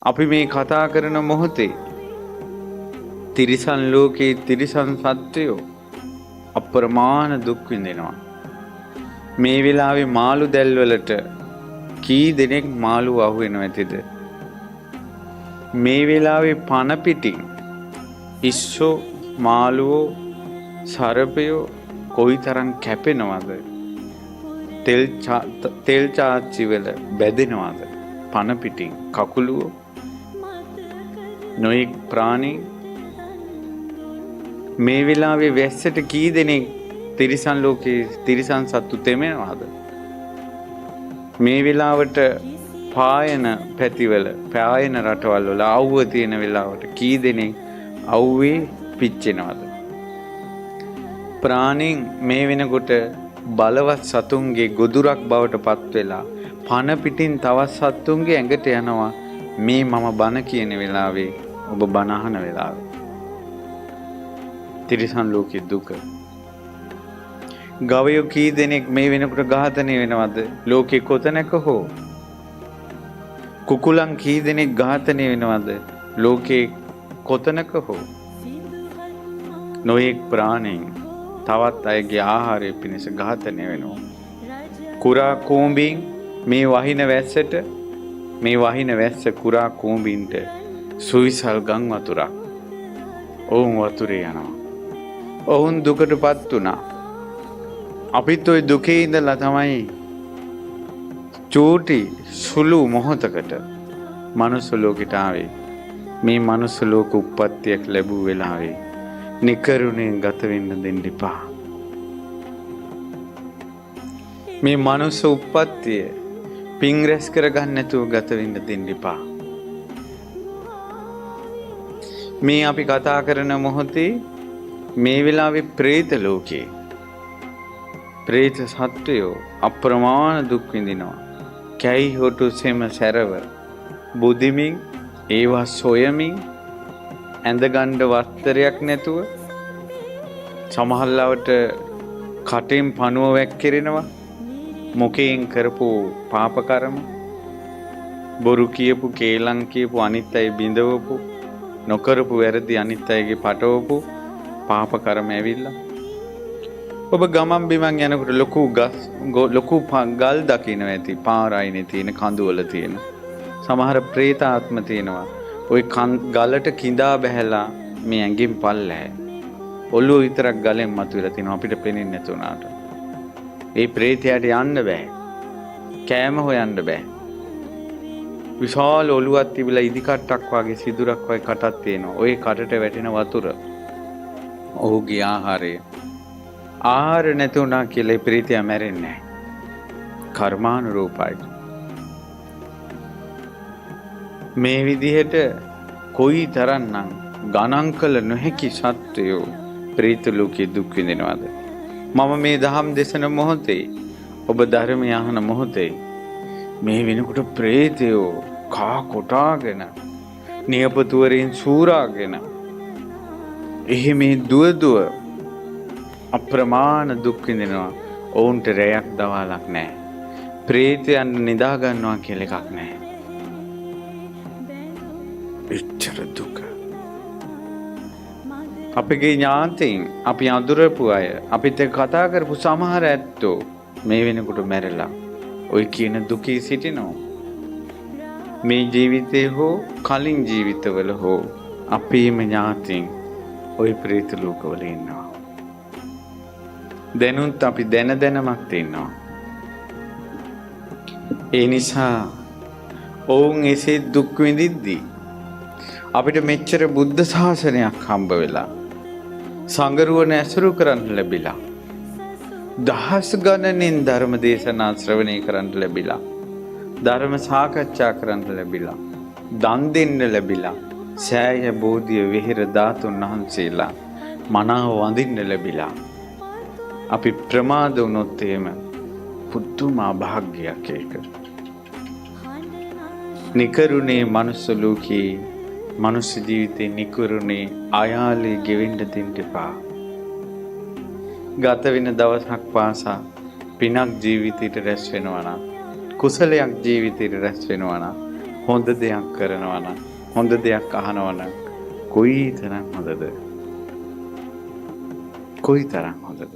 අපි මේ කතා කරන මොහොතේ තිරිසන් ලෝකයේ තිරිසන් සත්වයෝ අප්‍රමාණ දුක් විඳිනවා. මේ වෙලාවේ මාළු දැල්වලට කී දෙනෙක් මාළු අහු වෙනව ඇතිද? මේ වෙලාවේ පන පිටින් ඉස්සෝ මාළුවෝ සර්පයෝ කොයිතරම් කැපෙනවද? තෙල් චාච්චි වල බැදෙනවද? පන පිටින් කකුලුවෝ නොයෙක් ප්‍රාණී මේ වෙලාවේ වැස්සට කී දෙනෙක් තිරිසන් ලෝකයේ තිරිසන් සත්තු තෙමෙනවද? මේ වෙලාවට පායන පැතිවල පායන රටවල් වල අවුව තියෙන වෙලාවට කී දෙනෙක් අවුවේ පිච්චෙනවද? ප්‍රාණීන් මේ වෙනකොට බලවත් සතුන්ගේ ගොදුරක් බවට පත් වෙලා පන පිටින් තවත් සත්තුන්ගේ ඇඟට යනවා. මේ මම බන කියන වෙලාවේ ඔබ බන අහන වෙලාවේ තිරිසන් ලෝකයේ දුක. ගවයෝ කී දෙනෙක් මේ වෙනකොට ඝාතනය වෙනවද? ලෝකේ කොතැනක හෝ. කුකුලන් කී දෙනෙක් ඝාතනය වෙනවද? ලෝකේ කොතැනක හෝ. නොයෙක් ප්‍රාණීන් තවත් අයගේ ආහාරය පිණිස ඝාතනය වෙනවා. කුරා කූඹින් මේ වහින වැස්සට මේ වහින වැස්ස කුරා කූඹින්ට සුවිසල් ගම් වතුරක්. ඔවුන් වතුරේ යනවා. ඔවුන් දුකටපත් වුණා. අපිත් ওই දුකේ ඉඳලා තමයි චූටි සුළු මොහොතකට මනුස්ස ලෝකෙට ආවේ. මේ මනුස්ස ලෝක උප්පත්තියක් ලැබුව වෙලාවේ නිකරුණේ ගත වෙන්න දෙන්න එපා. මේ මනුස්ස උප්පත්තිය පින් රැස් කරගන්න නැතුව ගත වෙන්න දෙන්න එපා. මේ අපි කතා කරන මොහොතේ මේ වෙලාවේ പ്രേත ලෝකේ പ്രേත සත්වයෝ අප්‍රමාණ දුක් විඳිනවා. කැයි හොටු සෙම සැරව බුදිමින් ඒවා සොයමින් ඇඳගන්න වස්ත්‍රයක් නැතුව සමහරවට කටෙන් පණුව වැක්කිරෙනවා. මොකෙන් කරපු පාප කර්ම, බොරු කියපු, කේලම් කියපු, අනිත් අය බිඳවපු, නොකරපු වැරදි අනිත් අයගේ පටවපු පාප කර්ම ඇවිල්ලා ඔබ ගමන් බිමන් යනකොට ලොකු ගල් දකින්න ඇති. පාරයිනේ තියෙන කඳු වල තියෙන සමහර പ്രേත ආත්ම තියෙනවා. ওই ගලට කිඳා බැහැලා මේ ඇඟින් පල්ලෑ ඔළුව විතරක් ගලෙන් මතුවලා තිනවා. අපිට පේන්නේ නැතුණාට ඒ പ്രേතයාට යන්න බෑ. කෑම හොයන්න බෑ. විශාල ඔළුවක් තිබිලා ඉදි කට්ටක් වගේ සිදුරක් වගේ කටක් තියෙනවා. ওই කටට වැටෙන වතුර ඔහුගේ ආහාරය. ආහාර නැතුණා කියලා ඒ ප්‍රේතයා මැරෙන්නේ නැහැ. කර්මානුරූපයි. මේ විදිහට කොයි තරම්නම් ගණන් කළ නොහැකි සත්වයෝ ප්‍රේත ලෝකයේ දුක් විඳිනවද? මම මේ දහම් දේශන මොහොතේ ඔබ ධර්මය අහන මොහොතේ මේ වෙනකොට ප්‍රේතයෝ කා කොටාගෙන නියපතුවරින් සූරාගෙන එහෙම දුව අප්‍රමාණ දුක් විඳිනවා. ඔවුන්ට රැයක් දවාලක් නැහැ. ප්‍රේතයන් නිදා ගන්නවා කියලා එකක් නැහැ. එච්චර දුක. අපගේ ඥාතීන්, අපි අඳුරපු අය, අපිත් එක්ක කතා කරපු සමහර ඇත්තෝ මේ වෙනකොට මැරලා ඔය කියන දුකේ සිටිනවා. මේ ජීවිතේ හෝ කලින් ජීවිතවල හෝ අපේම ඥාතීන් ওই പ്രേත ලෝකවල ඉන්නවා. දැනුත් අපි දැනමත් ඉන්නවා. ඒ නිසා ඔවුන් එසේ දුක් විඳිද්දී අපිට මෙච්චර බුද්ධ ශාසනයක් හම්බ වෙලා සංගරුවන ඇසුරු කරන්න ලැබිලා දහස් ගණනින් ධර්ම දේශනා ශ්‍රවණය කරන්න ලැබිලා ධර්ම සාකච්ඡා කරන්න ලැබිලා දන් දෙන්න ලැබිලා සෑය බෝධිය විහෙර ධාතුන් වහන්සේලා මනාව වඳින්න ලැබිලා අපි ප්‍රමාද වුණොත් එහෙම පුදුම භාග්‍යයක් ඒක. නිකරුණේ මනුස්ස ලෝකේ මනුස්ස ජීවිතේ නිකරුණේ ආයාලේ ගෙවෙන්න දෙන්න එපා. ගත වෙන දවසක් පාසා පිනක් ජීවිතේට රැස් වෙනවා නම් කුසලයක් ජීවිතේට රැස් වෙනවා නම් හොඳ දෙයක් කරනවා නම් හොඳ දෙයක් අහනවා නම් කොයි තරම් හොඳද? කොයි තරම් හොඳද?